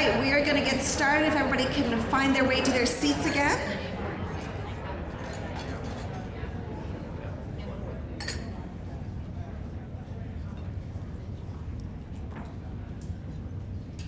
right, we are going to get started. If everybody can find their way to their seats again.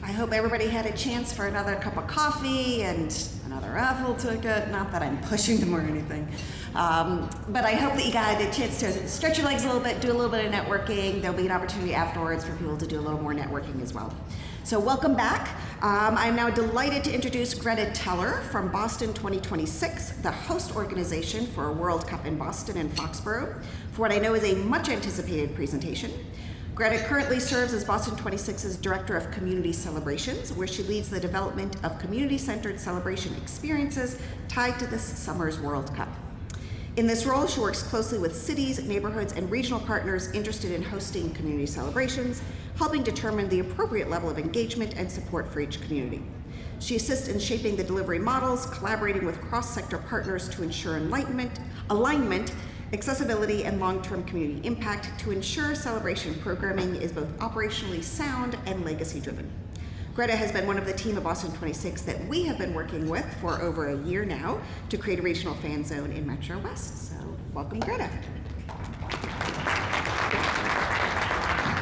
I hope everybody had a chance for another cup of coffee and another raffle ticket. Not that I'm pushing them or anything. But I hope that you got a chance to stretch your legs a little bit, do a little bit of networking. There'll be an opportunity afterwards for people to do a little more networking as well. So welcome back. I'm now delighted to introduce Greta Teller from Boston 2026, the host organization for World Cup in Boston and Foxborough, for what I know is a much anticipated presentation. Greta currently serves as Boston 26's Director of Community Celebrations, where she leads the development of community-centered celebration experiences tied to this summer's World Cup. In this role, she works closely with cities, neighborhoods, and regional partners interested in hosting community celebrations, helping determine the appropriate level of engagement and support for each community. She assists in shaping the delivery models, collaborating with cross-sector partners to ensure alignment, accessibility, and long-term community impact to ensure celebration programming is both operationally sound and legacy-driven. Greta has been one of the team at Boston 26 that we have been working with for over a year now to create a regional fan zone in Metrowest. So welcome, Greta.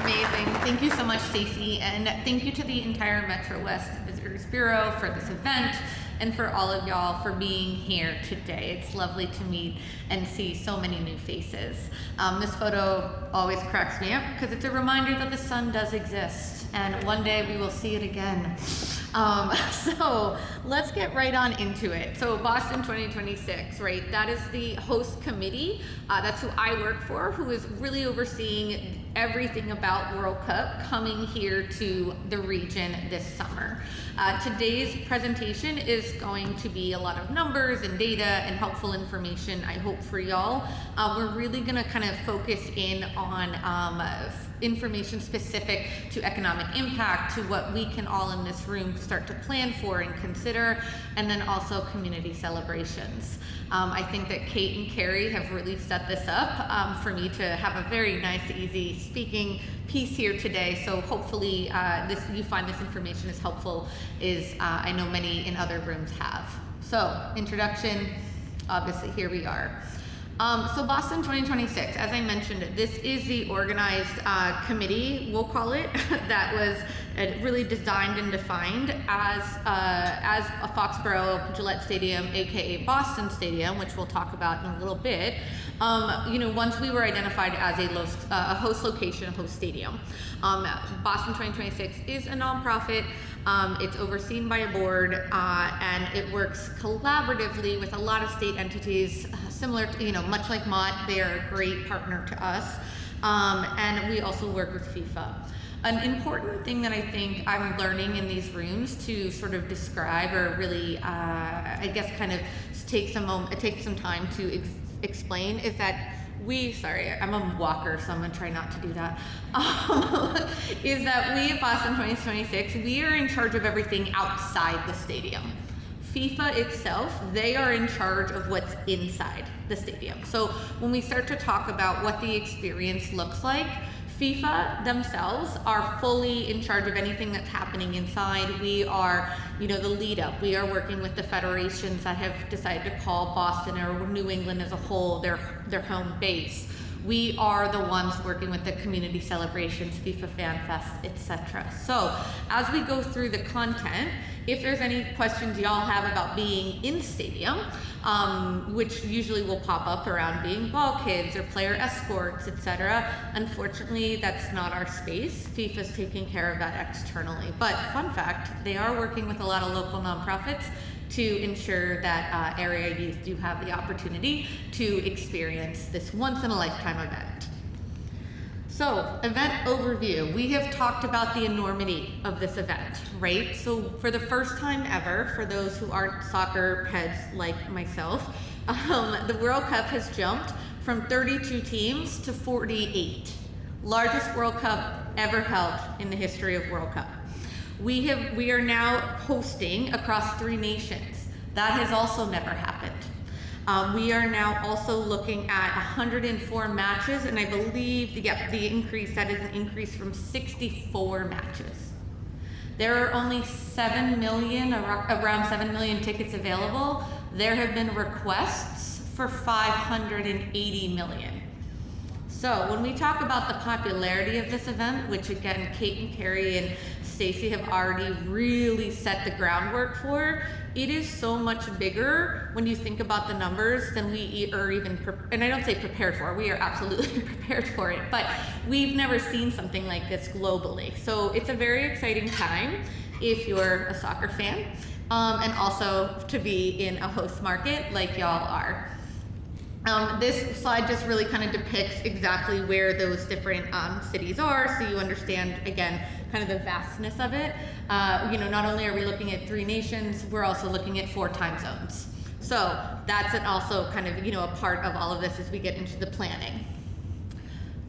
Amazing. Thank you so much, Stacy, and thank you to the entire Metrowest Visitors Bureau for this event and for all of y'all for being here today. It's lovely to meet and see so many new faces. This photo always cracks me up because it's a reminder that the sun does exist and one day we will see it again. So let's get right on into it. So Boston 2026, right? That is the host committee. That's who I work for, who is really overseeing everything about World Cup coming here to the region this summer. Today's presentation is going to be a lot of numbers and data and helpful information, I hope, for y'all. We're really gonna kind of focus in on information specific to economic impact, to what we can all in this room start to plan for and consider, and then also community celebrations. I think that Kate and Carrie have really set this up for me to have a very nice, easy speaking piece here today. So hopefully you find this information as helpful as I know many in other rooms have. So introduction, obviously here we are. So Boston 2026, as I mentioned, this is the organized committee, we'll call it, that was really designed and defined as a Foxborough Gillette Stadium, aka Boston Stadium, which we'll talk about in a little bit. Once we were identified as a host location, a host stadium. Boston 2026 is a nonprofit. It's overseen by a board, and it works collaboratively with a lot of state entities, similar to, much like Mott, they are a great partner to us. And we also work with FIFA. An important thing that I think I'm learning in these rooms to sort of describe or really, I guess, kind of take some time to explain is that sorry, I'm a walker, so I'm gonna try not to do that, is that we at Boston 2026, we are in charge of everything outside the stadium. FIFA itself, they are in charge of what's inside the stadium. So when we start to talk about what the experience looks like, FIFA themselves are fully in charge of anything that's happening inside. We are, the lead up. We are working with the federations that have decided to call Boston or New England as a whole their home base. We are the ones working with the community celebrations, FIFA Fan Fest, etc. So as we go through the content, if there's any questions y'all have about being in stadium, which usually will pop up around being ball kids or player escorts, etc. Unfortunately, that's not our space. FIFA's taking care of that externally. But fun fact, they are working with a lot of local nonprofits to ensure that area youth do have the opportunity to experience this once-in-a-lifetime event. So, event overview. We have talked about the enormity of this event, right? So, for the first time ever, for those who aren't soccer heads like myself, the World Cup has jumped from 32 teams to 48. Largest World Cup ever held in the history of World Cup. We are now hosting across 3 nations. That has also never happened. We are now also looking at 104 matches, and I believe, the increase, that is an increase from 64 matches. There are only 7 million, around 7 million tickets available. There have been requests for 580 million. So when we talk about the popularity of this event, which again, Kate and Carrie and Stacy have already really set the groundwork for, it is so much bigger when you think about the numbers than we are even, and I don't say prepared for, we are absolutely prepared for it, but we've never seen something like this globally. So it's a very exciting time if you're a soccer fan, and also to be in a host market like y'all are. This slide just really kind of depicts exactly where those different cities are, so you understand, again, kind of the vastness of it. Not only are we looking at 3 nations, we're also looking at 4 time zones. So that's also kind of, a part of all of this as we get into the planning.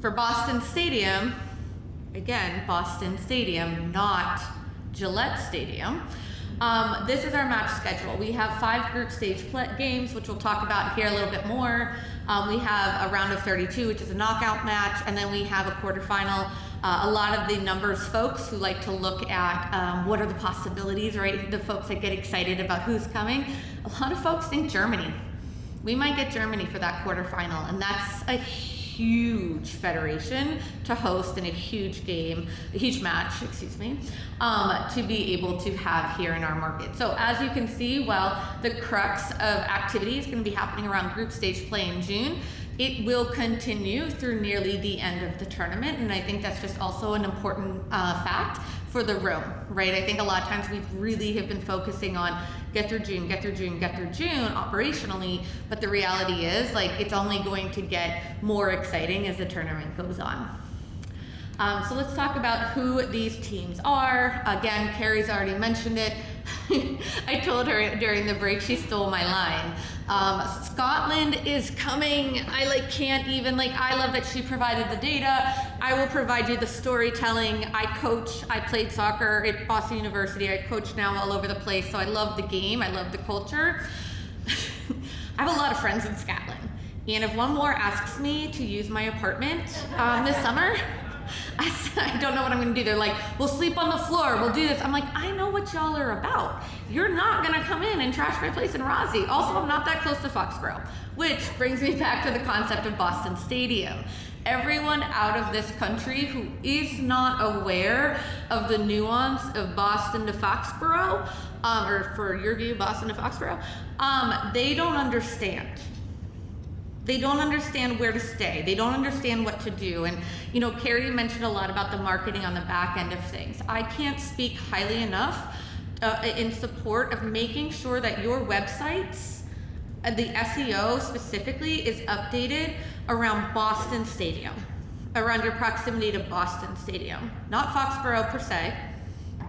For Boston Stadium, again, Boston Stadium, not Gillette Stadium. This is our match schedule. We have 5 group stage games, which we'll talk about here a little bit more. We have a round of 32, which is a knockout match, and then we have a quarterfinal. A lot of the numbers folks who like to look at what are the possibilities, right? The folks that get excited about who's coming. A lot of folks think Germany. We might get Germany for that quarterfinal, and that's a huge federation to host and a huge match, to be able to have here in our market. So as you can see, while the crux of activity is going to be happening around group stage play in June, it will continue through nearly the end of the tournament, and I think that's just also an important fact for the room, right? I think a lot of times we really have been focusing on get through June operationally, but the reality is it's only going to get more exciting as the tournament goes on. So let's talk about who these teams are. Again, Carrie's already mentioned it. I told her during the break, she stole my line. Scotland is coming. I can't even, I love that she provided the data. I will provide you the storytelling. I played soccer at Boston University. I coach now all over the place. So I love the game. I love the culture. I have a lot of friends in Scotland. And if one more asks me to use my apartment this summer, I don't know what I'm gonna do. They're like, we'll sleep on the floor, we'll do this. I'm like, I know what y'all are about. You're not gonna come in and trash my place in Rossi. Also, I'm not that close to Foxborough, which brings me back to the concept of Boston Stadium. Everyone out of this country who is not aware of the nuance of Boston to Foxborough, or for your view, Boston to Foxborough, they don't understand. They don't understand where to stay. They don't understand what to do. And, Carrie mentioned a lot about the marketing on the back end of things. I can't speak highly enough in support of making sure that your websites, the SEO specifically, is updated around Boston Stadium, around your proximity to Boston Stadium. Not Foxborough per se,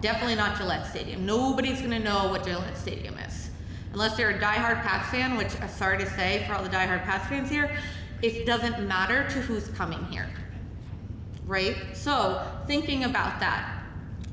definitely not Gillette Stadium. Nobody's gonna know what Gillette Stadium is. Unless you're a diehard Pats fan, which I'm sorry to say for all the diehard Pats fans here, it doesn't matter to who's coming here, right? So thinking about that,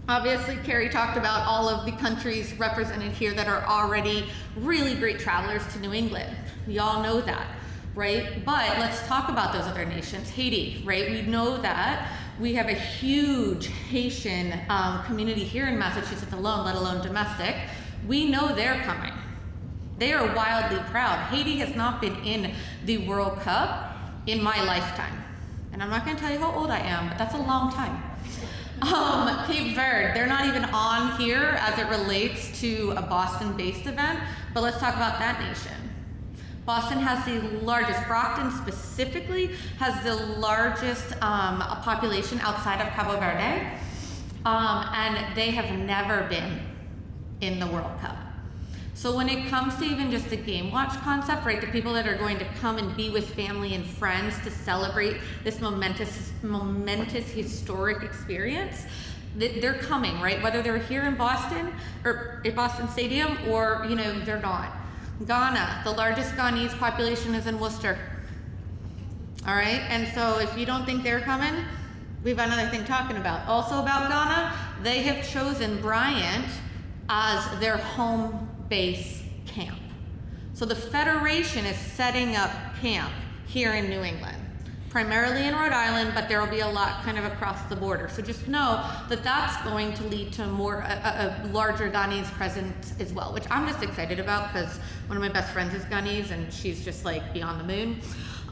obviously Carrie talked about all of the countries represented here that are already really great travelers to New England. We all know that, right? But let's talk about those other nations. Haiti, right? We know that we have a huge Haitian community here in Massachusetts alone, let alone domestic. We know they're coming. They are wildly proud. Haiti has not been in the World Cup in my lifetime. And I'm not gonna tell you how old I am, but that's a long time. Cape Verde, they're not even on here as it relates to a Boston-based event, but let's talk about that nation. Boston has the largest, Brockton specifically, has the largest population outside of Cabo Verde, and they have never been in the World Cup. So when it comes to even just the game watch concept, right, the people that are going to come and be with family and friends to celebrate this momentous historic experience, they're coming, right? Whether they're here in Boston or at Boston Stadium or, they're not. Ghana, the largest Ghanese population is in Worcester. All right, and so if you don't think they're coming, we've got another thing talking about. Also about Ghana, they have chosen Bryant as their home base camp. So the Federation is setting up camp here in New England. primarily in Rhode Island, but there will be a lot kind of across the border. So just know that that's going to lead to a larger Ghanese presence as well, which I'm just excited about because one of my best friends is Ghanese and she's just like beyond the moon.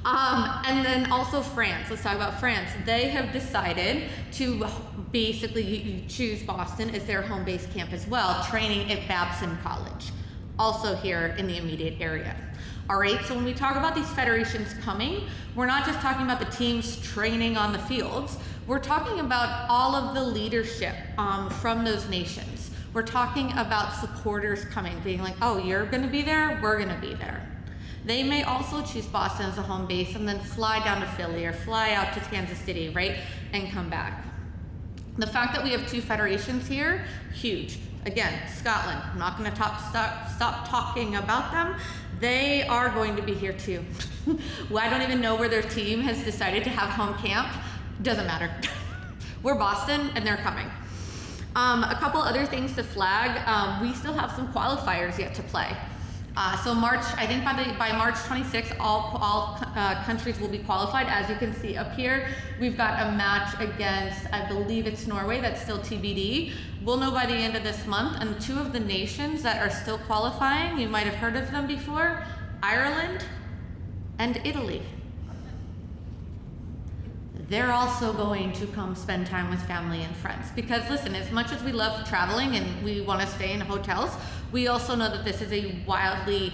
And then also France. Let's talk about France. They have decided to basically choose Boston as their home base camp as well, training at Babson College, also here in the immediate area. All right, so when we talk about these federations coming, we're not just talking about the teams training on the fields, we're talking about all of the leadership from those nations. We're talking about supporters coming, being like, oh, you're gonna be there, we're gonna be there. They may also choose Boston as a home base and then fly down to Philly or fly out to Kansas City, right, and come back. The fact that we have 2 federations here, huge. Again, Scotland, I'm not gonna stop talking about them. They are going to be here too. Well, I don't even know where their team has decided to have home camp. Doesn't matter. We're Boston and they're coming. A couple other things to flag. We still have some qualifiers yet to play. So March, I think by March 26th, all countries will be qualified. As you can see up here, we've got a match against, I believe it's Norway, that's still TBD. We'll know by the end of this month, and 2 of the nations that are still qualifying, you might have heard of them before, Ireland and Italy. They're also going to come spend time with family and friends. Because listen, as much as we love traveling and we want to stay in hotels, we also know that this is a wildly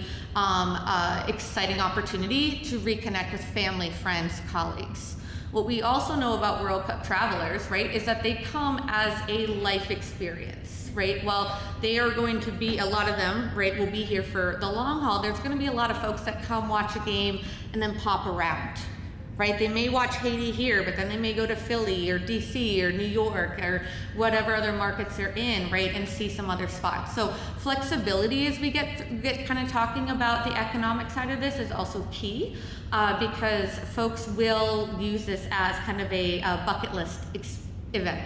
exciting opportunity to reconnect with family, friends, colleagues. What we also know about World Cup travelers, right, is that they come as a life experience, right? While they are going to be, a lot of them, right, will be here for the long haul, there's going to be a lot of folks that come watch a game and then pop around. Right, they may watch Haiti here, but then they may go to Philly or DC or New York or whatever other markets they're in, right, and see some other spots. So flexibility as we get kind of talking about the economic side of this is also key because folks will use this as kind of a bucket list event.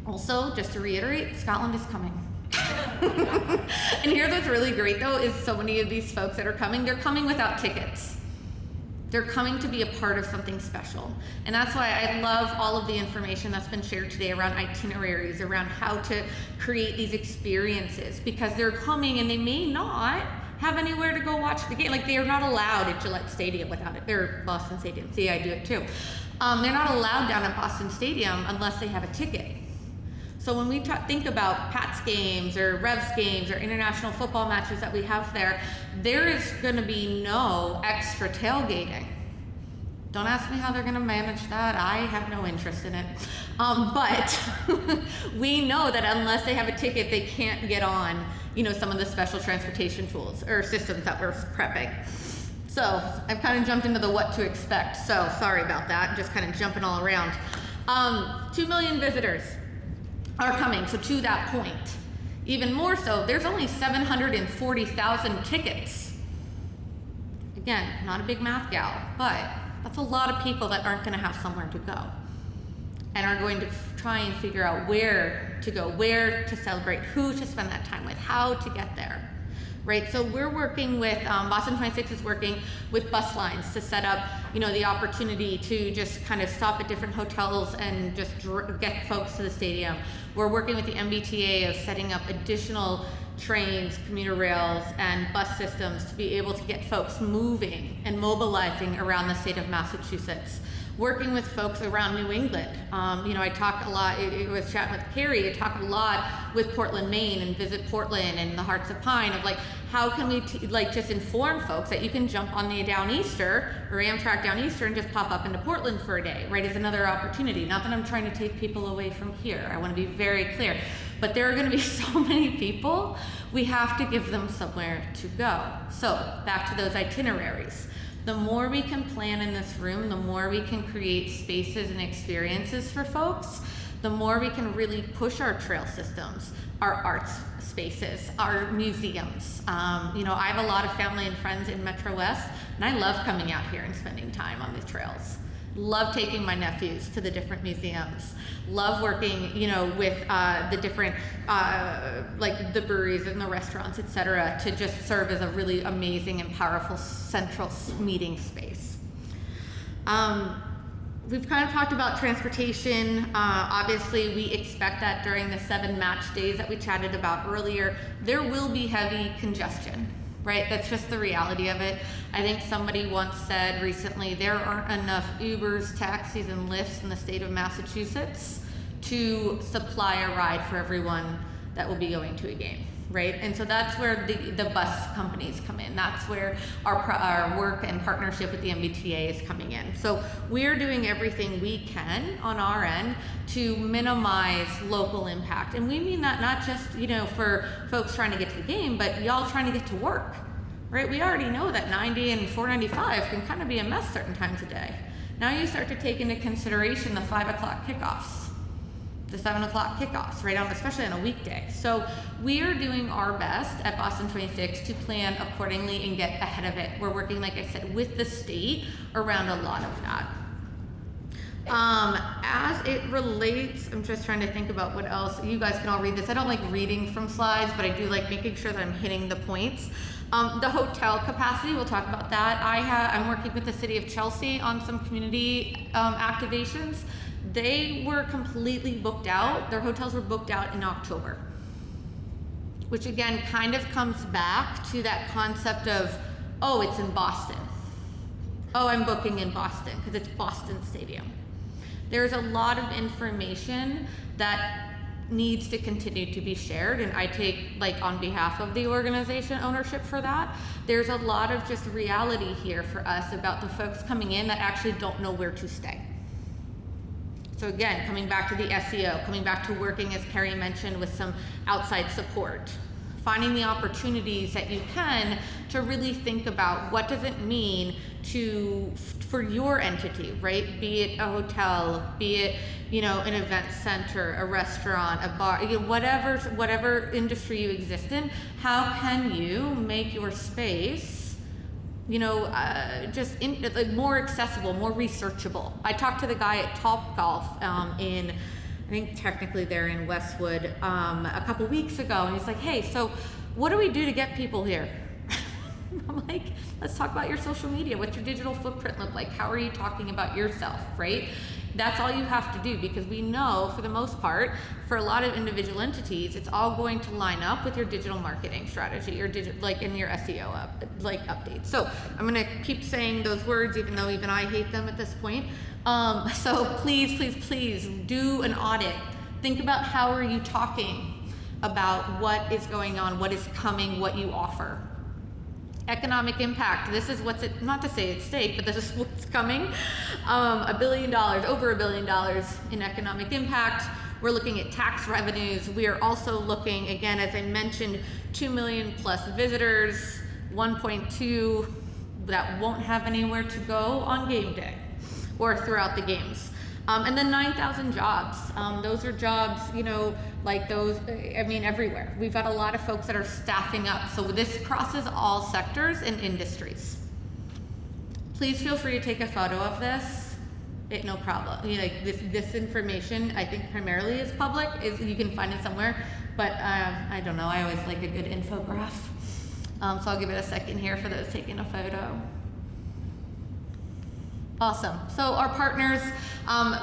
Also, just to reiterate, Scotland is coming. And here's what's really great though is so many of these folks that are coming, they're coming without tickets. They're coming to be a part of something special. And that's why I love all of the information that's been shared today around itineraries, around how to create these experiences, because they're coming and they may not have anywhere to go watch the game. Like they are not allowed at Gillette Stadium without it. They're Boston Stadium. See, I do it too. They're not allowed down at Boston Stadium unless they have a ticket. So when we think about Pats games or Revs games or international football matches that we have there is going to be no extra tailgating. Don't ask me how they're going to manage that. I have no interest in it. But we know that unless they have a ticket, they can't get on, some of the special transportation tools or systems that we're prepping. So I've kind of jumped into the what to expect. So sorry about that. Just kind of jumping all around. 2 million visitors are coming, so to that point. Even more so, there's only 740,000 tickets. Again, not a big math gal, but that's a lot of people that aren't gonna have somewhere to go and are going to try and figure out where to go, where to celebrate, who to spend that time with, how to get there. Right, so we're working with, Boston 26 is working with bus lines to set up, the opportunity to just kind of stop at different hotels and just get folks to the stadium. We're working with the MBTA of setting up additional trains, commuter rails, and bus systems to be able to get folks moving and mobilizing around the state of Massachusetts. Working with folks around New England. I talk a lot, it was chatting with Carrie, I talk a lot with Portland, Maine, and Visit Portland and the Hearts of Pine of like, how can we just inform folks that you can jump on the Downeaster or Amtrak Downeaster and just pop up into Portland for a day, right, is another opportunity. Not that I'm trying to take people away from here, I want to be very clear, but there are going to be so many people, we have to give them somewhere to go. So back to those itineraries. The more we can plan in this room, the more we can create spaces and experiences for folks, the more we can really push our trail systems, our arts spaces, our museums. I have a lot of family and friends in Metrowest, and I love coming out here and spending time on these trails. Love taking my nephews to the different museums. Love working, with the different, like the breweries and the restaurants, etc., to just serve as a really amazing and powerful central meeting space. We've kind of talked about transportation. Obviously, we expect that during the 7 match days that we chatted about earlier, there will be heavy congestion, right? That's just the reality of it. I think somebody once said recently, there aren't enough Ubers, taxis, and Lyfts in the state of Massachusetts to supply a ride for everyone that will be going to a game, right? And so that's where the bus companies come in. That's where our work and partnership with the MBTA is coming in. So we're doing everything we can on our end to minimize local impact. And we mean that not just, for folks trying to get to the game, but y'all trying to get to work, right? We already know that 90 and 495 can kind of be a mess certain times a day. Now you start to take into consideration the 5 o'clock kickoffs, the 7 o'clock kickoffs, right on, especially on a weekday. So we are doing our best at Boston 26 to plan accordingly and get ahead of it. We're working, like I said, with the state around a lot of that. As it relates, I'm just trying to think about what else. You guys can all read this. I don't like reading from slides, but I do like making sure that I'm hitting the points. The hotel capacity, we'll talk about that. I'm working with the city of Chelsea on some community activations. They were completely booked out. Their hotels were booked out in October, which again kind of comes back to that concept of, oh, it's in Boston. Oh, I'm booking in Boston because it's Boston Stadium. There's a lot of information that needs to continue to be shared, and I take, on behalf of the organization, ownership for that. There's a lot of just reality here for us about the folks coming in that actually don't know where to stay. So again, coming back to the SEO, coming back to working, as Carrie mentioned, with some outside support, finding the opportunities that you can to really think about what does it mean for your entity, right? Be it a hotel, be it, an event center, a restaurant, a bar, whatever industry you exist in, how can you make your space more accessible, more researchable. I talked to the guy at Topgolf I think technically they're in Westwood, a couple weeks ago, and he's like, hey, so what do we do to get people here? I'm like, let's talk about your social media. What's your digital footprint look like? How are you talking about yourself, right? That's all you have to do, because we know for the most part, for a lot of individual entities, it's all going to line up with your digital marketing strategy, or in your SEO updates. So I'm gonna keep saying those words, even though even I hate them at this point. So please do an audit. Think about how are you talking about what is going on, what is coming, what you offer. Economic impact, this is not to say it's stake, but this is what's coming. $1 billion, over $1 billion in economic impact. We're looking at tax revenues. We are also looking, again, as I mentioned, 2 million plus visitors, 1.2 that won't have anywhere to go on game day or throughout the games. And then 9,000 jobs. Those are jobs, everywhere. We've got a lot of folks that are staffing up. So this crosses all sectors and industries. Please feel free to take a photo of this. No problem. This information, I think primarily is public. You can find it somewhere, but I don't know. I always like a good infograph. So I'll give it a second here for those taking a photo. Awesome. So our partners,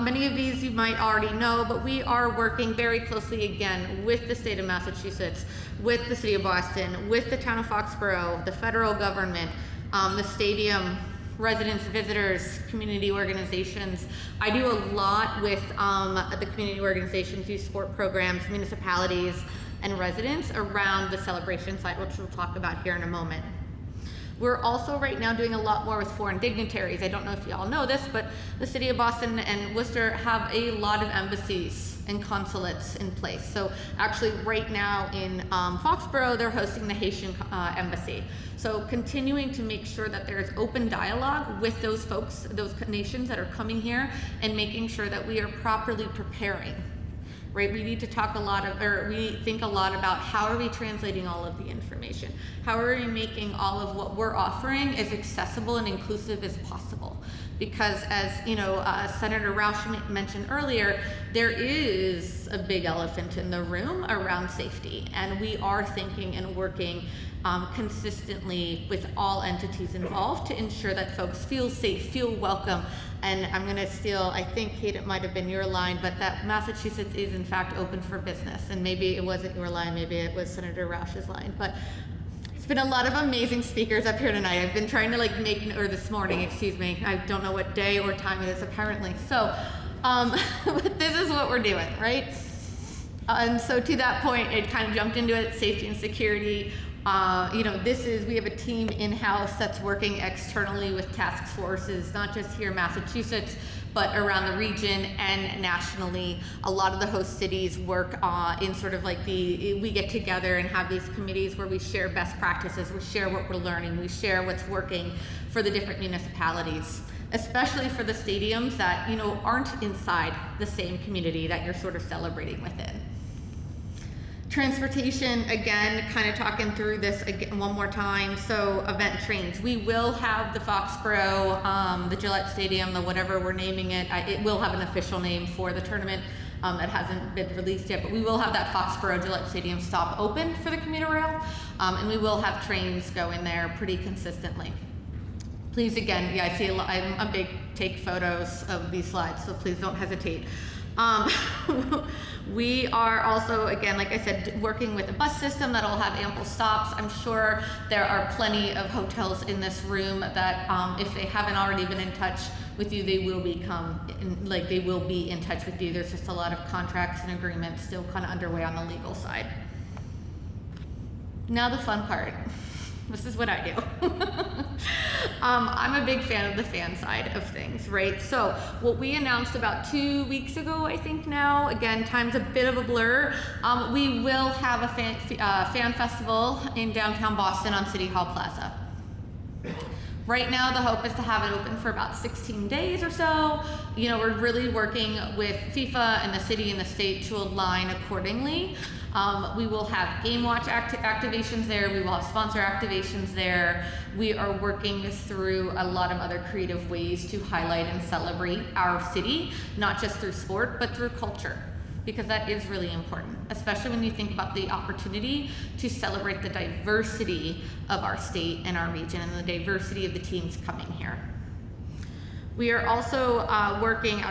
many of these you might already know, but we are working very closely again with the state of Massachusetts, with the city of Boston, with the town of Foxborough, the federal government, the stadium, residents, visitors, community organizations. I do a lot with the community organizations, youth sport programs, municipalities, and residents around the celebration site, which we'll talk about here in a moment. We're also right now doing a lot more with foreign dignitaries. I don't know if you all know this, but the city of Boston and Worcester have a lot of embassies and consulates in place. So actually right now in Foxborough, they're hosting the Haitian embassy. So continuing to make sure that there's open dialogue with those folks, those nations that are coming here, and making sure that we are properly preparing. Right, we need to we think a lot about how are we translating all of the information? How are we making all of what we're offering as accessible and inclusive as possible? Because as Senator Roush mentioned earlier, there is a big elephant in the room around safety, and we are thinking and working consistently with all entities involved to ensure that folks feel safe, feel welcome. And I'm going to steal, I think, Kate, it might have been your line, but that Massachusetts is in fact open for business. And maybe it wasn't your line, maybe it was Senator Roush's line. But it's been a lot of amazing speakers up here tonight. I've been trying to or this morning, excuse me. I don't know what day or time it is apparently. So, but this is what we're doing, right? And so to that point, it kind of jumped into it, safety and security. We have a team in-house that's working externally with task forces, not just here in Massachusetts, but around the region and nationally. A lot of the host cities work in sort of like we get together and have these committees where we share best practices, we share what we're learning, we share what's working for the different municipalities, especially for the stadiums that, aren't inside the same community that you're sort of celebrating within. Transportation, again, kind of talking through this again one more time. So event trains, we will have the Foxborough, the Gillette Stadium, the whatever we're naming it. It will have an official name for the tournament that hasn't been released yet, but we will have that Foxborough Gillette Stadium stop open for the commuter rail, and we will have trains go in there pretty consistently. Please, again, I see I'm a big take photos of these slides, so please don't hesitate. We are also, again, like I said, working with a bus system that'll have ample stops. I'm sure there are plenty of hotels in this room that, if they haven't already been in touch with you, they will be in touch with you. There's just a lot of contracts and agreements still kind of underway on the legal side. Now the fun part. This is what I do. I'm a big fan of the fan side of things, right? So what we announced about 2 weeks ago, I think now, again, time's a bit of a blur. We will have a fan festival in downtown Boston on City Hall Plaza. Right now, the hope is to have it open for about 16 days or so. We're really working with FIFA and the city and the state to align accordingly. We will have Game Watch activations there. We will have sponsor activations there. We are working through a lot of other creative ways to highlight and celebrate our city, not just through sport, but through culture, because that is really important, especially when you think about the opportunity to celebrate the diversity of our state and our region and the diversity of the teams coming here. We are also I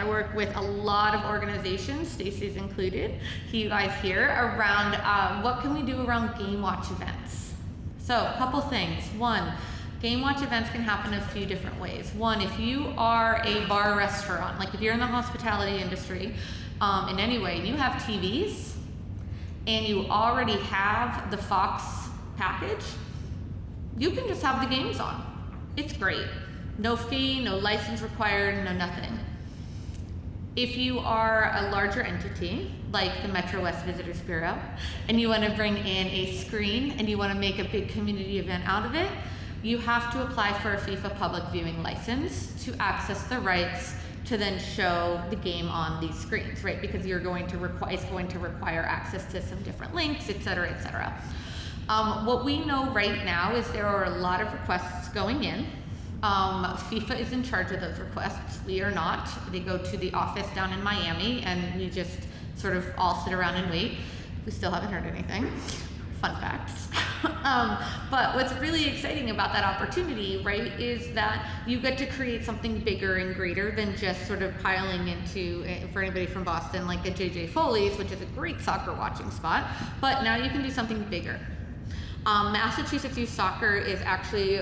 work with a lot of organizations, Stacey's included, you guys here, around what can we do around Game Watch events. So a couple things. One, Game Watch events can happen a few different ways. One, if you are a bar restaurant, like if you're in the hospitality industry in any way, and you have TVs and you already have the Fox package, you can just have the games on. It's great. No fee, no license required, no nothing. If you are a larger entity, like the Metrowest Visitors Bureau, and you want to bring in a screen and you want to make a big community event out of it, you have to apply for a FIFA public viewing license to access the rights to then show the game on these screens, right? Because it's going to require access to some different links, et cetera, et cetera. What we know right now is there are a lot of requests going in. FIFA is in charge of those requests. We are not. They go to the office down in Miami, and we just sort of all sit around and wait. We still haven't heard anything. Fun facts. But what's really exciting about that opportunity, right, is that you get to create something bigger and greater than just sort of piling into, for anybody from Boston, like a JJ Foley's, which is a great soccer watching spot, but now you can do something bigger. Massachusetts Youth Soccer is actually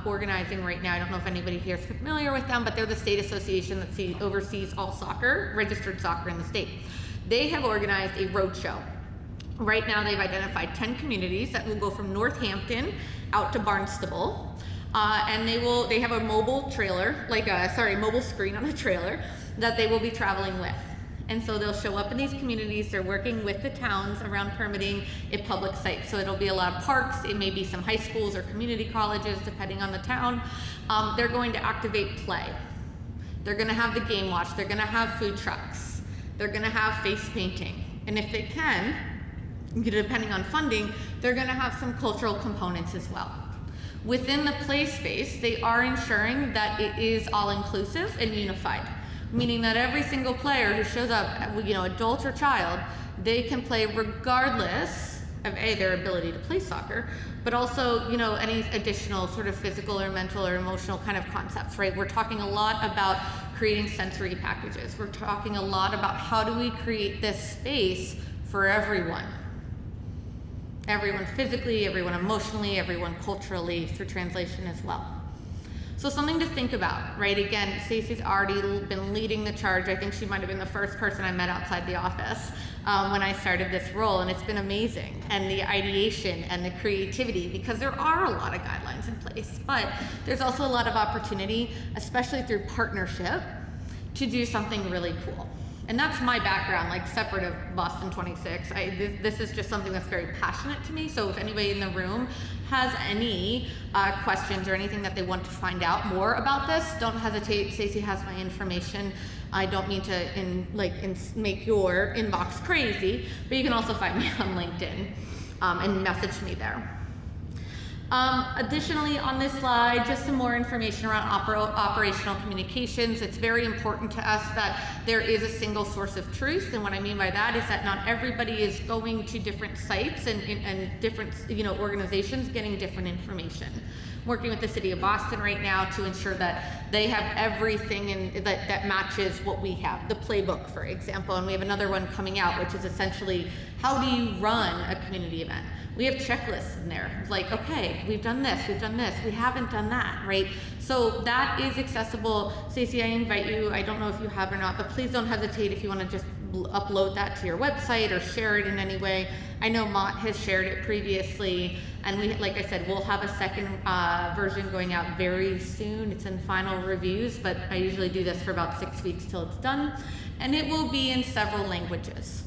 organizing right now. I don't know if anybody here is familiar with them, but they're the state association that oversees all soccer, registered soccer in the state. They have organized a road show. Right now they've identified 10 communities that will go from Northampton out to Barnstable. And they have a mobile trailer, mobile screen on a trailer that they will be traveling with. And so they'll show up in these communities. They're working with the towns around permitting a public site. So it'll be a lot of parks. It may be some high schools or community colleges, depending on the town. They're going to activate play. They're going to have the Game Watch. They're going to have food trucks. They're going to have face painting. And if they can, depending on funding, they're going to have some cultural components as well. Within the play space, they are ensuring that it is all inclusive and unified. meaning that every single player who shows up, adult or child, they can play regardless of their ability to play soccer, but also, any additional sort of physical or mental or emotional kind of concepts, right? We're talking a lot about creating sensory packages. We're talking a lot about how do we create this space for everyone. Everyone physically, everyone emotionally, everyone culturally, through translation as well. So something to think about, right? Again, Stacey's already been leading the charge. I think she might have been the first person I met outside the office when I started this role, and it's been amazing. And the ideation and the creativity, because there are a lot of guidelines in place, but there's also a lot of opportunity, especially through partnership, to do something really cool. And that's my background, like separate of Boston 26. This is just something that's very passionate to me. So if anybody in the room has any questions or anything that they want to find out more about this, don't hesitate. Stacey has my information. I don't mean to make your inbox crazy, but you can also find me on LinkedIn and message me there. Additionally, on this slide, just some more information around operational communications. It's very important to us that there is a single source of truth, and what I mean by that is that not everybody is going to different sites and different organizations getting different information. Working with the City of Boston right now to ensure that they have everything that matches what we have. The playbook, for example, and we have another one coming out, which is essentially how do you run a community event? We have checklists in there, like, okay, we've done this, we haven't done that, right? So that is accessible. Stacey, I invite you, I don't know if you have or not, but please don't hesitate if you want to just upload that to your website or share it in any way. I know Mott has shared it previously, and we, like I said, we'll have a second version going out very soon. It's in final reviews, but I usually do this for about 6 weeks till it's done, and it will be in several languages.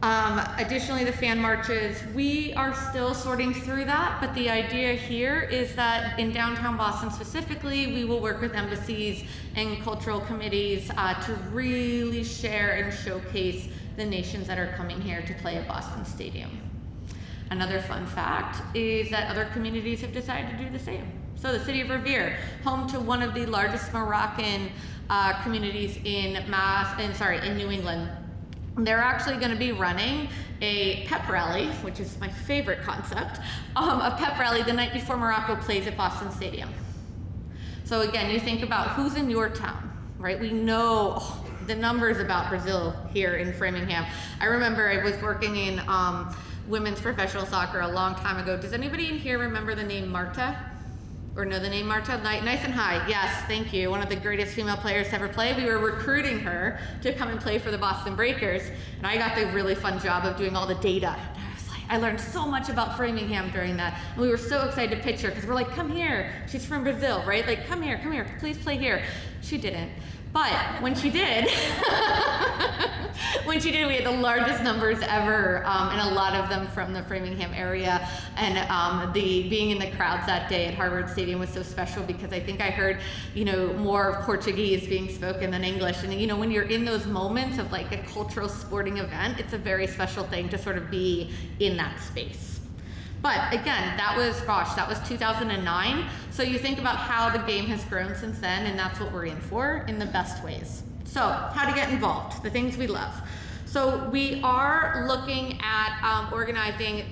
Additionally, the fan marches, we are still sorting through that, but the idea here is that in downtown Boston specifically, we will work with embassies and cultural committees to really share and showcase the nations that are coming here to play at Boston Stadium. Another fun fact is that other communities have decided to do the same. So the city of Revere, home to one of the largest Moroccan communities in New England, they're actually going to be running a pep rally, which is my favorite concept, a pep rally the night before Morocco plays at Boston Stadium. So again, you think about who's in your town, right? We know the numbers about Brazil here in Framingham. I remember I was working in women's professional soccer a long time ago. Does anybody in here remember the name Marta? Or know the name Marta? Nice and high. Yes, thank you. One of the greatest female players to ever play. We were recruiting her to come and play for the Boston Breakers, and I got the really fun job of doing all the data. And I was like, I learned so much about Framingham during that, and we were so excited to pitch her because we're like, come here. She's from Brazil, right? Like, come here, please play here. She didn't. But when she did, we had the largest numbers ever, and a lot of them from the Framingham area. And being in the crowds that day at Harvard Stadium was so special because I think I heard, more Portuguese being spoken than English. And when you're in those moments of like a cultural sporting event, it's a very special thing to sort of be in that space. But again, that was 2009. So you think about how the game has grown since then, and that's what we're in for in the best ways. So how to get involved, the things we love. So we are looking at organizing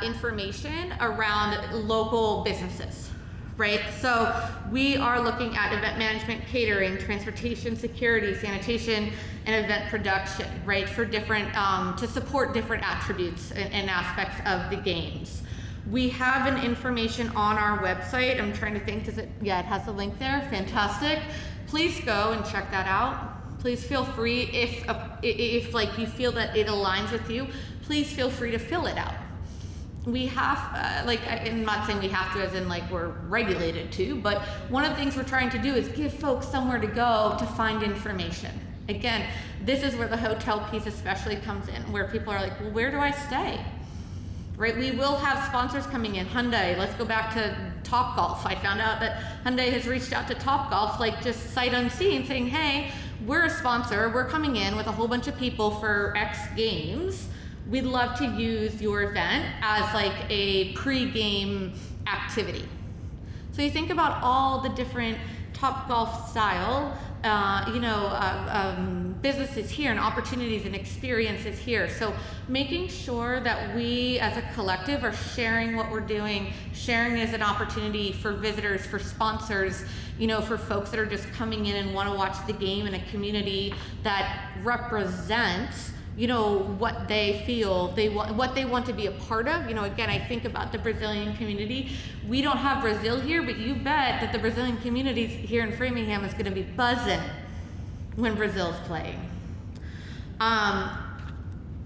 information around local businesses, right? So we are looking at event management, catering, transportation, security, sanitation, and event production, right? For different, to support different attributes and aspects of the games. We have an information on our website. I'm trying to think, it has a link there, fantastic. Please go and check that out. Please feel free, if like you feel that it aligns with you, please feel free to fill it out. We have, I'm not saying we have to as in like we're regulated to, but one of the things we're trying to do is give folks somewhere to go to find information. Again, this is where the hotel piece especially comes in, where people are like, well, where do I stay? Right, we will have sponsors coming in. Hyundai, let's go back to Topgolf. I found out that Hyundai has reached out to Topgolf, like just sight unseen, saying, hey, we're a sponsor, we're coming in with a whole bunch of people for X games. We'd love to use your event as like a pre-game activity. So you think about all the different Topgolf style businesses here and opportunities and experiences here. So making sure that we as a collective are sharing what we're doing, sharing it as an opportunity for visitors, for sponsors, for folks that are just coming in and want to watch the game in a community that represents what they feel they want, what they want to be a part of. Again, I think about the Brazilian community. We don't have Brazil here, but you bet that the Brazilian community here in Framingham is going to be buzzing when Brazil's playing.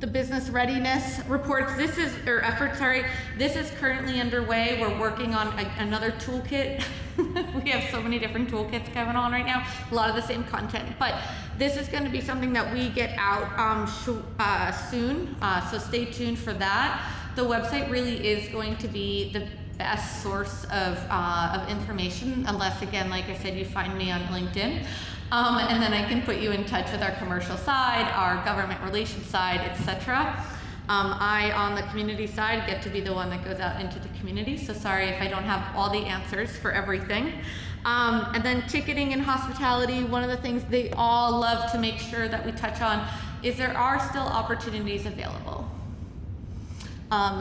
The business readiness reports, this is currently underway. We're working on another toolkit. We have so many different toolkits going on right now, a lot of the same content, but this is going to be something that we get out soon, so stay tuned for that. The website really is going to be the best source of information, unless, again, like I said, you find me on LinkedIn. And then I can put you in touch with our commercial side, our government relations side, etc. I, on the community side, get to be the one that goes out into the community, so sorry if I don't have all the answers for everything. And then ticketing and hospitality, one of the things they all love to make sure that we touch on is there are still opportunities available.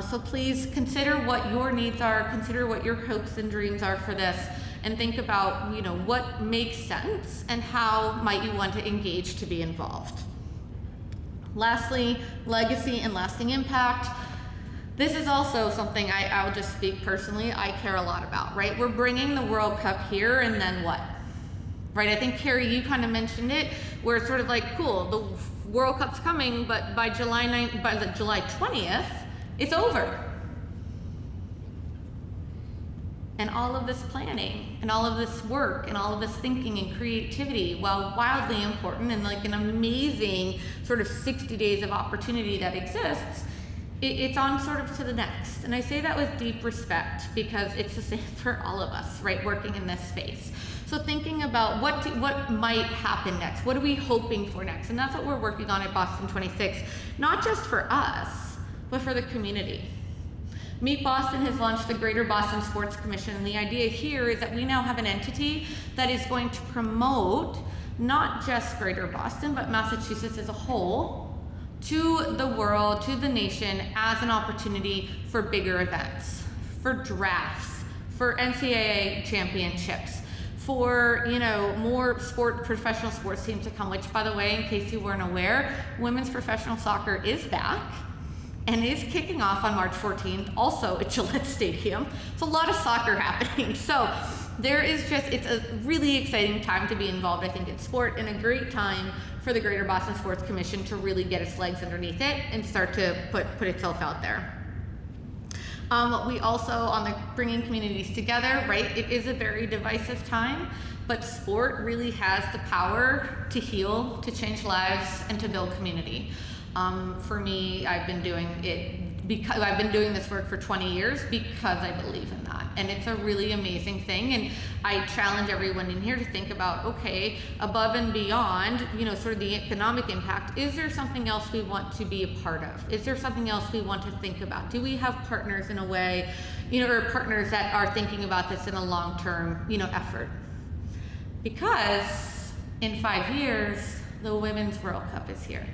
So please consider what your needs are, consider what your hopes and dreams are for this, and think about what makes sense and how might you want to engage to be involved. Lastly, legacy and lasting impact. This is also something I'll just speak personally, I care a lot about, right? We're bringing the World Cup here, and then what? Right, I think Carrie, you kind of mentioned it, where it's sort of like, cool, the World Cup's coming, but by July 20th, it's over. And all of this planning and all of this work and all of this thinking and creativity, while wildly important and like an amazing sort of 60 days of opportunity that exists, it's on sort of to the next. And I say that with deep respect because it's the same for all of us, right, working in this space. So thinking about what might happen next, what are we hoping for next? And that's what we're working on at Boston 26, not just for us, but for the community. Meet Boston has launched the Greater Boston Sports Commission, and the idea here is that we now have an entity that is going to promote not just Greater Boston, but Massachusetts as a whole to the world, to the nation, as an opportunity for bigger events, for drafts, for NCAA championships, for more professional sports teams to come, which, by the way, in case you weren't aware, women's professional soccer is back and is kicking off on March 14th, also at Gillette Stadium. It's a lot of soccer happening. So it's a really exciting time to be involved, I think, in sport, and a great time for the Greater Boston Sports Commission to really get its legs underneath it and start to put itself out there. We also, on the bringing communities together, right, it is a very divisive time, but sport really has the power to heal, to change lives, and to build community. For me, I've been doing this work for 20 years because I believe in that. And it's a really amazing thing. And I challenge everyone in here to think about, okay, above and beyond, sort of the economic impact, is there something else we want to be a part of? Is there something else we want to think about? Do we have partners in a way, or partners that are thinking about this in a long-term, effort? Because in 5 years, the Women's World Cup is here.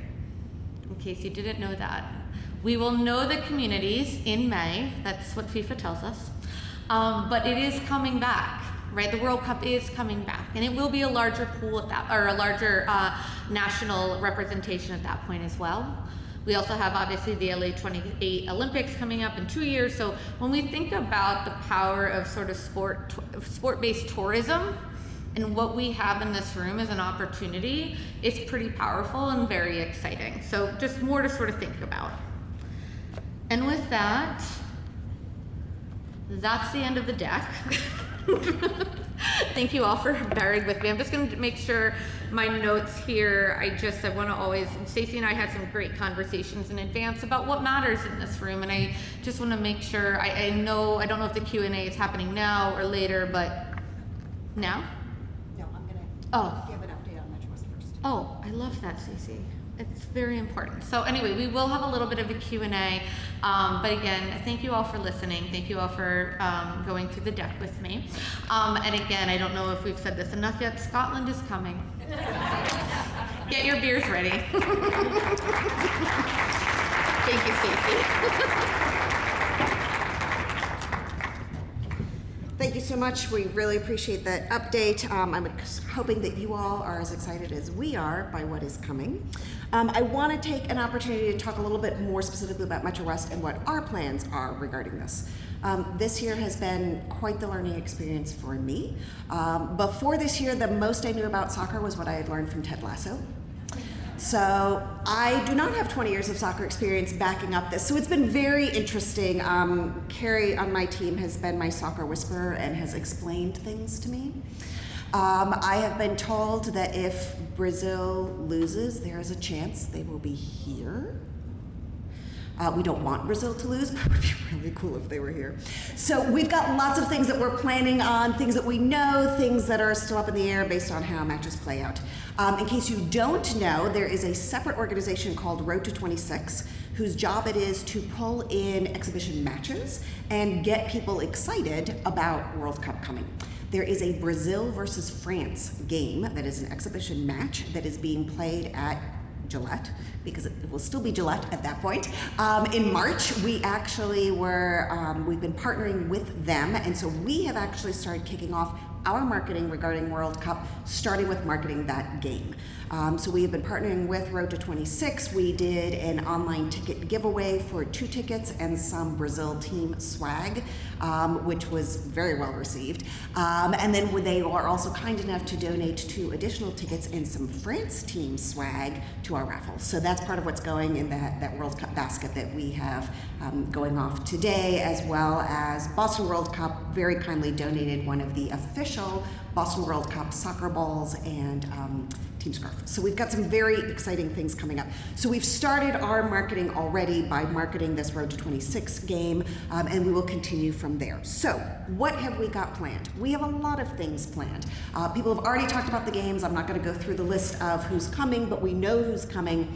In case you didn't know that. We will know the communities in May, that's what FIFA tells us, but it is coming back, right? The World Cup is coming back, and it will be a larger pool at that, or a larger national representation at that point as well. We also have, obviously, the LA 28 Olympics coming up in 2 years, so when we think about the power of sort of sport-based tourism, and what we have in this room as an opportunity, it's pretty powerful and very exciting. So just more to sort of think about. And with that, that's the end of the deck. Thank you all for bearing with me. I'm just going to make sure my notes here, I want to always, Stacey and I had some great conversations in advance about what matters in this room, and I just want to make sure, I don't know if the Q&A is happening now or later, but now? Give an update on Metrowest first. Oh, I love that, Stacey. It's very important. So anyway, we will have a little bit of a Q&A, but again, thank you all for listening. Thank you all for going through the deck with me. And again, I don't know if we've said this enough yet, Scotland is coming. Get your beers ready. Thank you, Stacy. Thank you so much. We really appreciate that update. I'm hoping that you all are as excited as we are by what is coming. I want to take an opportunity to talk a little bit more specifically about Metrowest and what our plans are regarding this. This year has been quite the learning experience for me. Before this year, the most I knew about soccer was what I had learned from Ted Lasso. So I do not have 20 years of soccer experience backing up this. So it's been very interesting. Carrie on my team has been my soccer whisperer and has explained things to me. I have been told that if Brazil loses, there is a chance they will be here. We don't want Brazil to lose, but it would be really cool if they were here. So we've got lots of things that we're planning on, things that we know, things that are still up in the air based on how matches play out. In case you don't know, there is a separate organization called Road to 26, whose job it is to pull in exhibition matches and get people excited about World Cup coming. There is a Brazil versus France game that is an exhibition match that is being played at Gillette, because it will still be Gillette at that point. In March, we actually we've been partnering with them, and so we have actually started kicking off our marketing regarding World Cup, starting with marketing that game. So we have been partnering with Road to 26. We did an online ticket giveaway for 2 tickets and some Brazil team swag, which was very well received. And then they are also kind enough to donate 2 additional tickets and some France team swag to our raffle. So that's part of what's going in that World Cup basket that we have going off today, as well as Boston World Cup very kindly donated one of the official Boston World Cup soccer balls and team scarf. So we've got some very exciting things coming up. So we've started our marketing already by marketing this Road to 26 game, and we will continue from there. So what have we got planned? We have a lot of things planned. People have already talked about the games. I'm not going to go through the list of who's coming, but we know who's coming.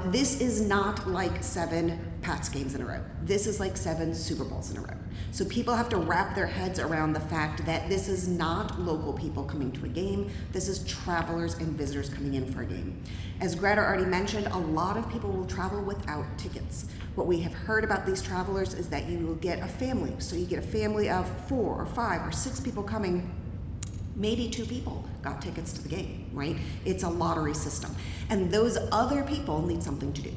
This is not like 7 Pats games in a row. This is like 7 Super Bowls in a row. So people have to wrap their heads around the fact that this is not local people coming to a game. This is travelers and visitors coming in for a game. As Greta already mentioned, a lot of people will travel without tickets. What we have heard about these travelers is that you will get a family. So you get a family of 4 or 5 or 6 people coming. Maybe 2 people got tickets to the game, right? It's a lottery system. And those other people need something to do.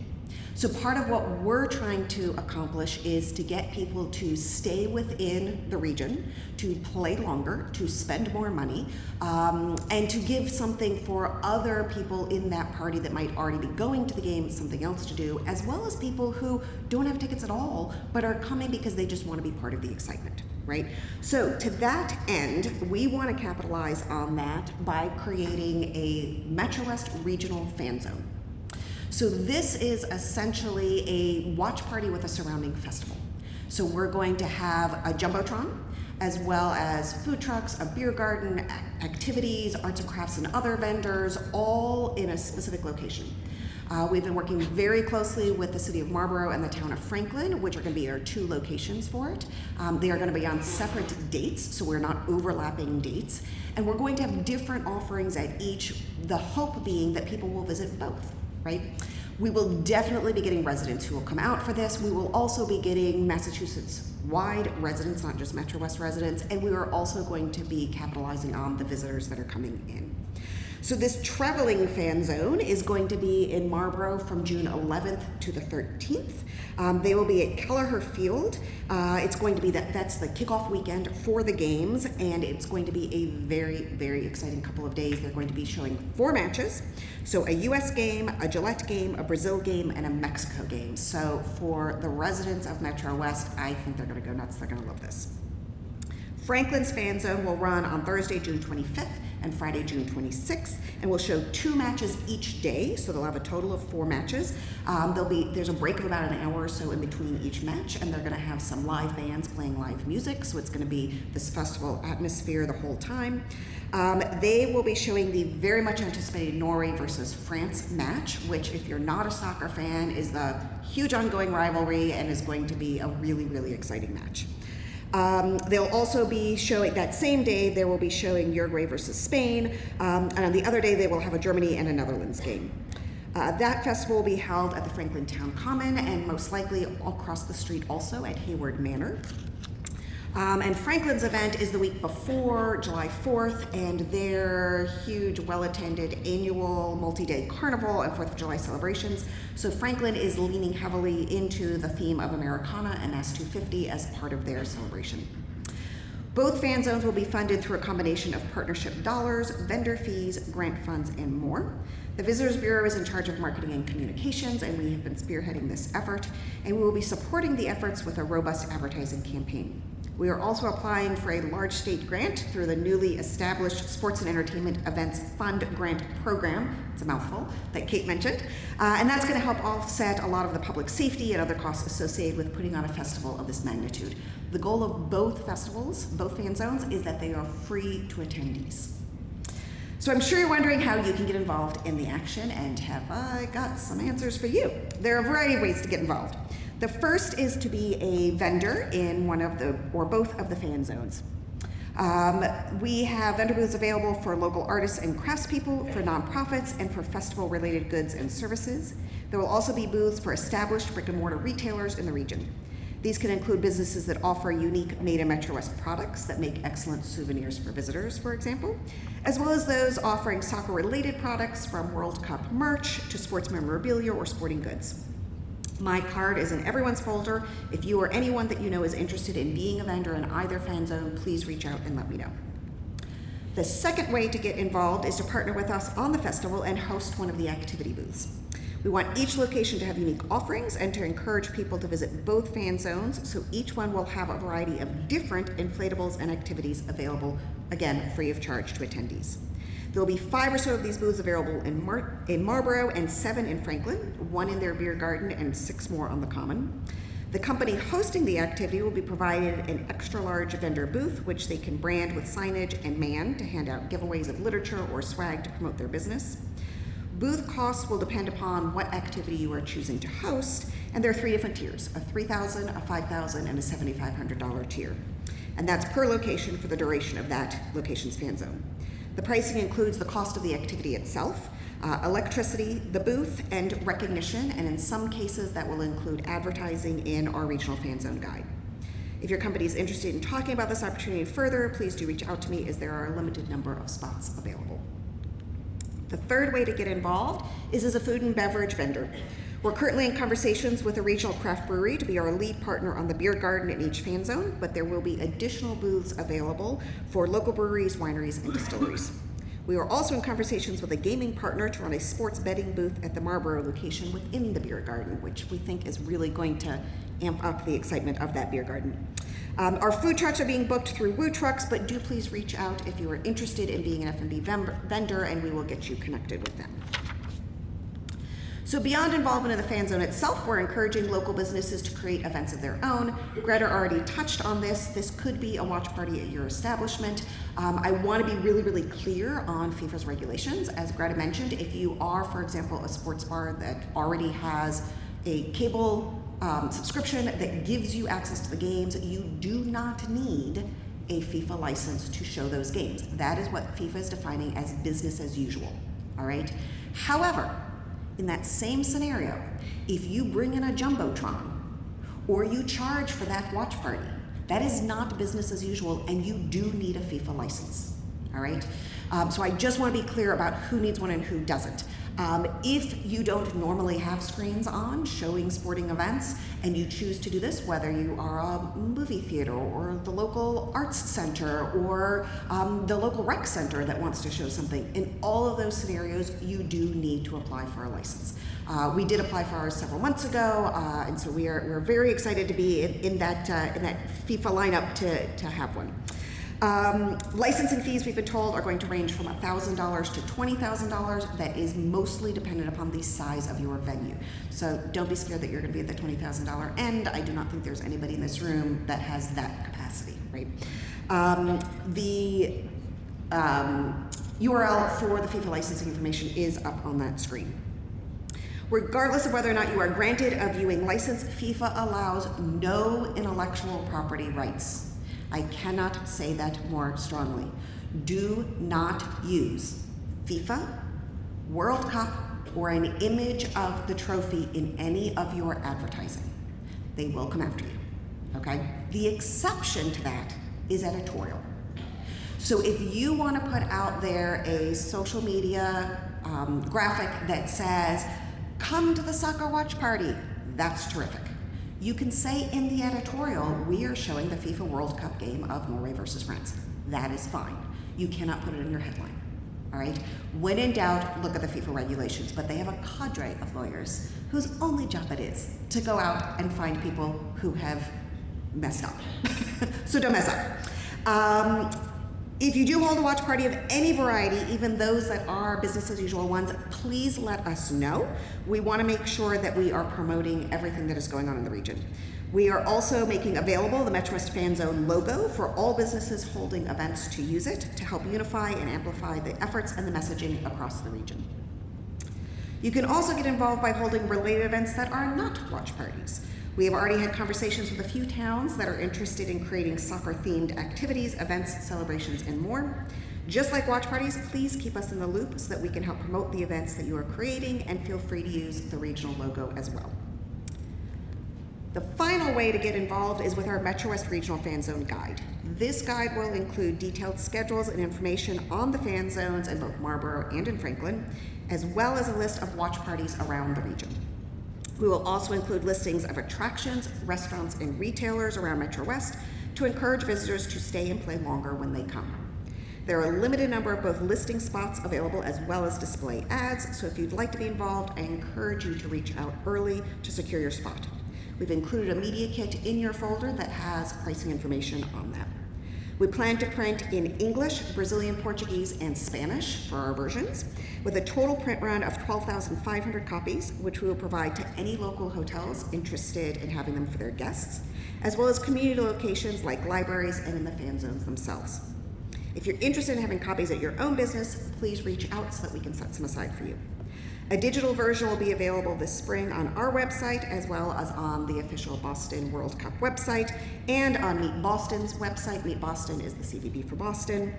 So part of what we're trying to accomplish is to get people to stay within the region, to play longer, to spend more money, and to give something for other people in that party that might already be going to the game, something else to do, as well as people who don't have tickets at all, but are coming because they just want to be part of the excitement. Right? So to that end, we want to capitalize on that by creating a Metrowest regional fan zone. So this is essentially a watch party with a surrounding festival. So we're going to have a Jumbotron, as well as food trucks, a beer garden, activities, arts and crafts and other vendors, all in a specific location. We've been working very closely with the city of Marlborough and the town of Franklin, which are going to be our 2 locations for it. They are going to be on separate dates, so we're not overlapping dates. And we're going to have different offerings at each, the hope being that people will visit both, right? We will definitely be getting residents who will come out for this. We will also be getting Massachusetts-wide residents, not just Metrowest residents, and we are also going to be capitalizing on the visitors that are coming in. So this traveling fan zone is going to be in Marlborough from June 11th to the 13th. They will be at Kelleher Field. It's going to be that's the kickoff weekend for the games, and it's going to be a very, very exciting couple of days. They're going to be showing 4 matches. So a US game, a Gillette game, a Brazil game, and a Mexico game. So for the residents of Metro West, I think they're going to go nuts. They're going to love this. Franklin's Fan Zone will run on Thursday, June 25th and Friday, June 26th, and we'll show 2 matches each day, so they'll have a total of 4 matches. There's a break of about an hour or so in between each match, and they're gonna have some live bands playing live music, so it's gonna be this festival atmosphere the whole time. They will be showing the very much anticipated Norway versus France match, which if you're not a soccer fan is the huge ongoing rivalry and is going to be a really, really exciting match. They'll also be showing, that same day, they will be showing Uruguay versus Spain, and on the other day, they will have a Germany and a Netherlands game. That festival will be held at the Franklin Town Common and most likely across the street also at Hayward Manor. And Franklin's event is the week before July 4th, and their huge, well-attended annual multi-day carnival and 4th of July celebrations. So Franklin is leaning heavily into the theme of Americana and Mass 250 as part of their celebration. Both fan zones will be funded through a combination of partnership dollars, vendor fees, grant funds, and more. The Visitors Bureau is in charge of marketing and communications, and we have been spearheading this effort, and we will be supporting the efforts with a robust advertising campaign. We are also applying for a large state grant through the newly established Sports and Entertainment Events Fund Grant Program, it's a mouthful, that Kate mentioned, and that's going to help offset a lot of the public safety and other costs associated with putting on a festival of this magnitude. The goal of both festivals, both fan zones, is that they are free to attendees. So I'm sure you're wondering how you can get involved in the action, and have I got some answers for you. There are a variety of ways to get involved. The first is to be a vendor in one of the, or both of the fan zones. We have vendor booths available for local artists and craftspeople, for nonprofits, and for festival-related goods and services. There will also be booths for established brick-and-mortar retailers in the region. These can include businesses that offer unique made in Metrowest products that make excellent souvenirs for visitors, for example, as well as those offering soccer-related products from World Cup merch to sports memorabilia or sporting goods. My card is in everyone's folder. If you or anyone that you know is interested in being a vendor in either fan zone, please reach out and let me know. The second way to get involved is to partner with us on the festival and host one of the activity booths. We want each location to have unique offerings and to encourage people to visit both fan zones, so each one will have a variety of different inflatables and activities available, again, free of charge to attendees. There will be 5 or so of these booths available in Marlborough and 7 in Franklin, 1 in their beer garden and 6 more on the Common. The company hosting the activity will be provided an extra large vendor booth, which they can brand with signage and man to hand out giveaways of literature or swag to promote their business. Booth costs will depend upon what activity you are choosing to host, and there are 3 different tiers, a $3,000, a $5,000, and a $7,500 tier. And that's per location for the duration of that location's fan zone. The pricing includes the cost of the activity itself, electricity, the booth, and recognition, and in some cases that will include advertising in our regional fan zone guide. If your company is interested in talking about this opportunity further, please do reach out to me, as there are a limited number of spots available. The third way to get involved is as a food and beverage vendor. We're currently in conversations with a regional craft brewery to be our lead partner on the beer garden in each fan zone, but there will be additional booths available for local breweries, wineries, and distilleries. We are also in conversations with a gaming partner to run a sports betting booth at the Marlborough location within the beer garden, which we think is really going to amp up the excitement of that beer garden. Our food trucks are being booked through Woo Trucks, but do please reach out if you are interested in being an F&B vendor, and we will get you connected with them. So beyond involvement in the fan zone itself, we're encouraging local businesses to create events of their own. Greta already touched on this. This could be a watch party at your establishment. I want to be really, really clear on FIFA's regulations. As Greta mentioned, if you are, for example, a sports bar that already has a cable subscription that gives you access to the games, you do not need a FIFA license to show those games. That is what FIFA is defining as business as usual, all right? However, in that same scenario, if you bring in a Jumbotron or you charge for that watch party, that is not business as usual, and you do need a FIFA license, all right? So I just want to be clear about who needs one and who doesn't. If you don't normally have screens on showing sporting events and you choose to do this, whether you are a movie theater or the local arts center or the local rec center that wants to show something, in all of those scenarios, you do need to apply for a license. We did apply for ours several months ago, and so we're very excited to be in that FIFA lineup to have one. Licensing fees, we've been told, are going to range from $1,000 to $20,000. That is mostly dependent upon the size of your venue. So don't be scared that you're going to be at the $20,000 end. I do not think there's anybody in this room that has that capacity, right? The URL for the FIFA licensing information is up on that screen. Regardless of whether or not you are granted a viewing license, FIFA allows no intellectual property rights. I cannot say that more strongly. Do not use FIFA, World Cup, or an image of the trophy in any of your advertising. They will come after you, okay? The exception to that is editorial. So if you want to put out there a social media graphic that says, come to the soccer watch party, that's terrific. You can say in the editorial, we are showing the FIFA World Cup game of Norway versus France. That is fine. You cannot put it in your headline, all right? When in doubt, look at the FIFA regulations, but they have a cadre of lawyers whose only job it is to go out and find people who have messed up. So don't mess up. If you do hold a watch party of any variety, even those that are business as usual ones, please let us know. We want to make sure that we are promoting everything that is going on in the region. We are also making available the Metrowest Fan Zone logo for all businesses holding events to use it to help unify and amplify the efforts and the messaging across the region. You can also get involved by holding related events that are not watch parties. We have already had conversations with a few towns that are interested in creating soccer-themed activities, events, celebrations, and more. Just like watch parties, please keep us in the loop so that we can help promote the events that you are creating, and feel free to use the regional logo as well. The final way to get involved is with our Metrowest Regional Fan Zone Guide. This guide will include detailed schedules and information on the fan zones in both Marlborough and in Franklin, as well as a list of watch parties around the region. We will also include listings of attractions, restaurants, and retailers around Metro West to encourage visitors to stay and play longer when they come. There are a limited number of both listing spots available as well as display ads, so if you'd like to be involved, I encourage you to reach out early to secure your spot. We've included a media kit in your folder that has pricing information on that. We plan to print in English, Brazilian Portuguese, and Spanish for our versions, with a total print run of 12,500 copies, which we will provide to any local hotels interested in having them for their guests, as well as community locations like libraries and in the fan zones themselves. If you're interested in having copies at your own business, please reach out so that we can set some aside for you. A digital version will be available this spring on our website, as well as on the official Boston World Cup website and on Meet Boston's website. Meet Boston is the CVB for Boston.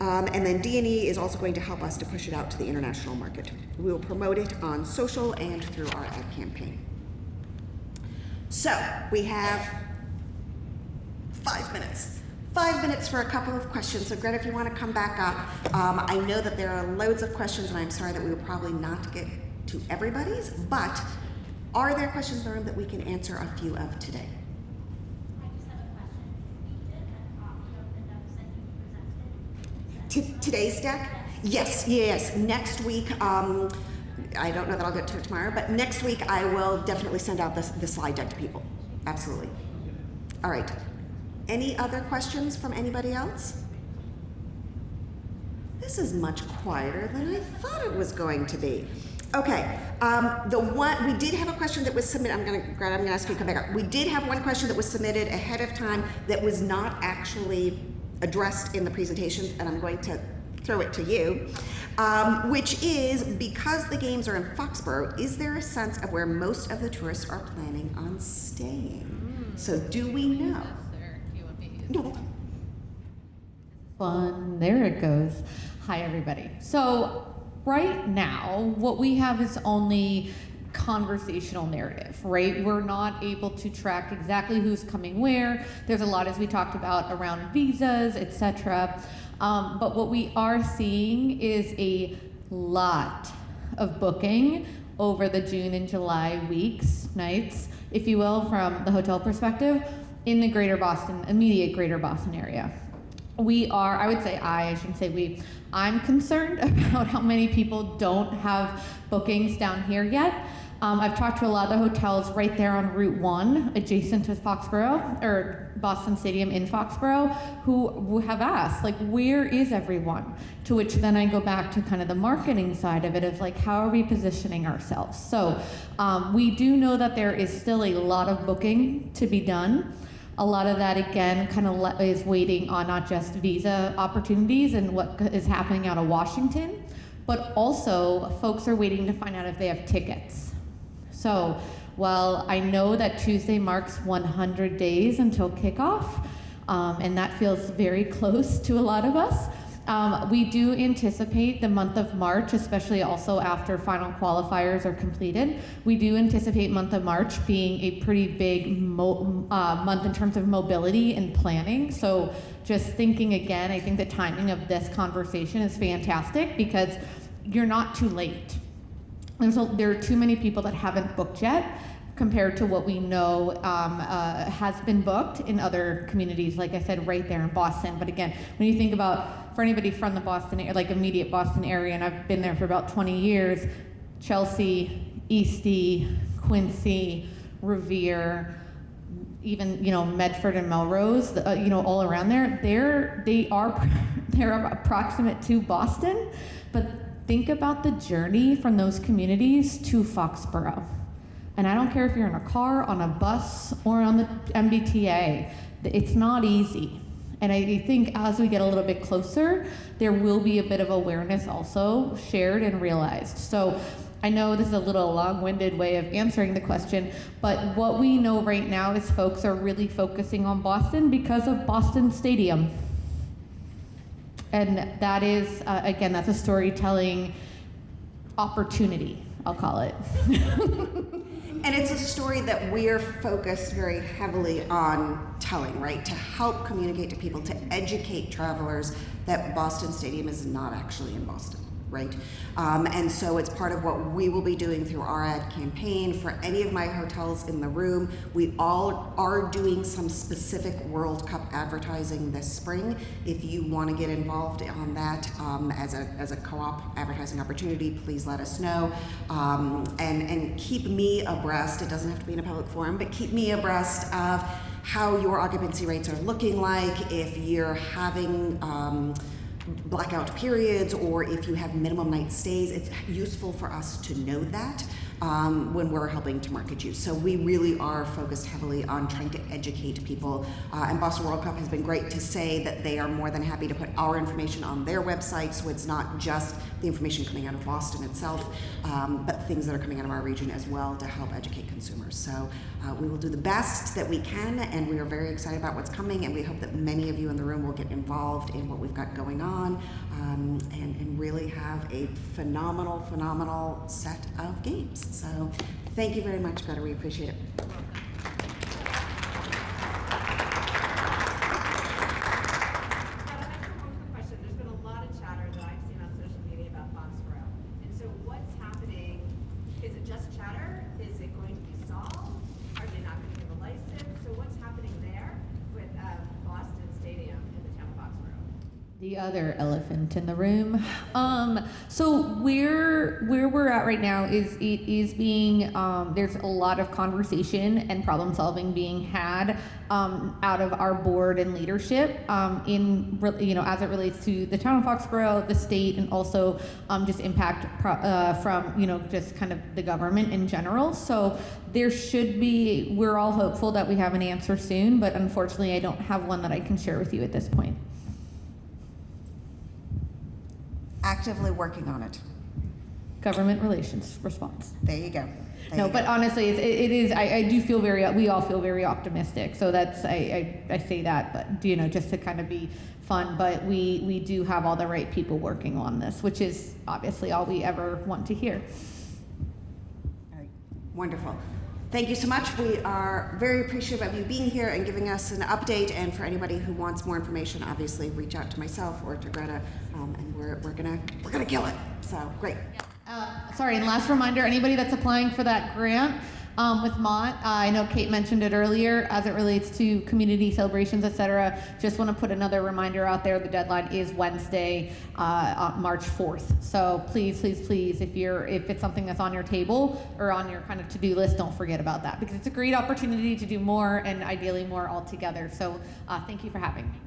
And then D&E is also going to help us to push it out to the international market. We will promote it on social and through our ad campaign. So we have 5 minutes. 5 minutes for a couple of questions. So Greta, if you want to come back up, I know that there are loads of questions, and I'm sorry that we will probably not get to everybody's, but are there questions in the room that we can answer a few of today? I just have a question. We did have a copy of the notes that you presented. Today's deck? Yes. Next week, I don't know that I'll get to it tomorrow, but next week I will definitely send out the slide deck to people. Absolutely. All right. Any other questions from anybody else? This is much quieter than I thought it was going to be. Okay, we did have a question that was submitted. I'm gonna ask you to come back up. We did have one question that was submitted ahead of time that was not actually addressed in the presentations, and I'm going to throw it to you, which is, because the games are in Foxborough, is there a sense of where most of the tourists are planning on staying? So do we know? No. Fun. There it goes. Hi, everybody. So right now, what we have is only conversational narrative, right? We're not able to track exactly who's coming where. There's a lot, as we talked about, around visas, etc. But what we are seeing is a lot of booking over the June and July weeks, nights, if you will, from the hotel perspective, in the immediate greater Boston area. I would say I shouldn't say we, I'm concerned about how many people don't have bookings down here yet. I've talked to a lot of the hotels right there on Route 1, adjacent to Foxborough, or Boston Stadium in Foxborough, who have asked, like, where is everyone? To which then I go back to kind of the marketing side of it, of like, how are we positioning ourselves? So we do know that there is still a lot of booking to be done. A lot of that, again, kind of is waiting on not just visa opportunities and what is happening out of Washington, but also folks are waiting to find out if they have tickets. So while I know that Tuesday marks 100 days until kickoff, and that feels very close to a lot of us. We do anticipate the month of March, especially also after final qualifiers are completed, we do anticipate month of March being a pretty big month in terms of mobility and planning. So just thinking again, I think the timing of this conversation is fantastic because you're not too late. There are too many people that haven't booked yet compared to what we know has been booked in other communities, like I said, right there in Boston. But again, when you think about, for anybody from the Boston, like immediate Boston area, and I've been there for about 20 years, Chelsea, Eastie, Quincy, Revere, even, Medford and Melrose, all around there, they're approximate to Boston, but think about the journey from those communities to Foxborough. And I don't care if you're in a car, on a bus, or on the MBTA, it's not easy. And I think as we get a little bit closer, there will be a bit of awareness also shared and realized. So I know this is a little long-winded way of answering the question, but what we know right now is folks are really focusing on Boston because of Boston Stadium. And that is, again, that's a storytelling opportunity, I'll call it. And it's a story that we're focused very heavily on telling, right? To help communicate to people, to educate travelers that Boston Stadium is not actually in Boston, right? And so it's part of what we will be doing through our ad campaign. For any of my hotels in the room, we all are doing some specific World Cup advertising this spring. If you want to get involved on that as a co-op advertising opportunity, please let us know. And keep me abreast. It doesn't have to be in a public forum, but keep me abreast of how your occupancy rates are looking like, if you're having blackout periods, or if you have minimum night stays. It's useful for us to know that when we're helping to market you. So we really are focused heavily on trying to educate people. And Boston World Cup has been great to say that they are more than happy to put our information on their website, so it's not just the information coming out of Boston itself, but things that are coming out of our region as well to help educate consumers. So we will do the best that we can, and we are very excited about what's coming, and we hope that many of you in the room will get involved in what we've got going on, and really have a phenomenal set of games. So thank you very much, Greta. We appreciate it. The other elephant in the room. So where we're at right now is it is being there's a lot of conversation and problem solving being had out of our board and leadership in as it relates to the town of Foxborough, the state, and also just impact from just kind of the government in general. So there should be. We're all hopeful that we have an answer soon, but unfortunately, I don't have one that I can share with you at this point. Actively working on it. Government relations response. There you go. But honestly, it is. I do feel we all feel very optimistic. So that's I say that, but just to kind of be fun. But we do have all the right people working on this, which is obviously all we ever want to hear. All right. Wonderful. Thank you so much. We are very appreciative of you being here and giving us an update. And for anybody who wants more information, obviously reach out to myself or to Greta, and we're gonna kill it. So great. Sorry, and last reminder: anybody that's applying for that grant with Mott, I know Kate mentioned it earlier as it relates to community celebrations, etc. Just want to put another reminder out there. The deadline is Wednesday, March 4th. So please, if it's something that's on your table or on your kind of to-do list, don't forget about that, because it's a great opportunity to do more, and ideally more all together. So thank you for having me.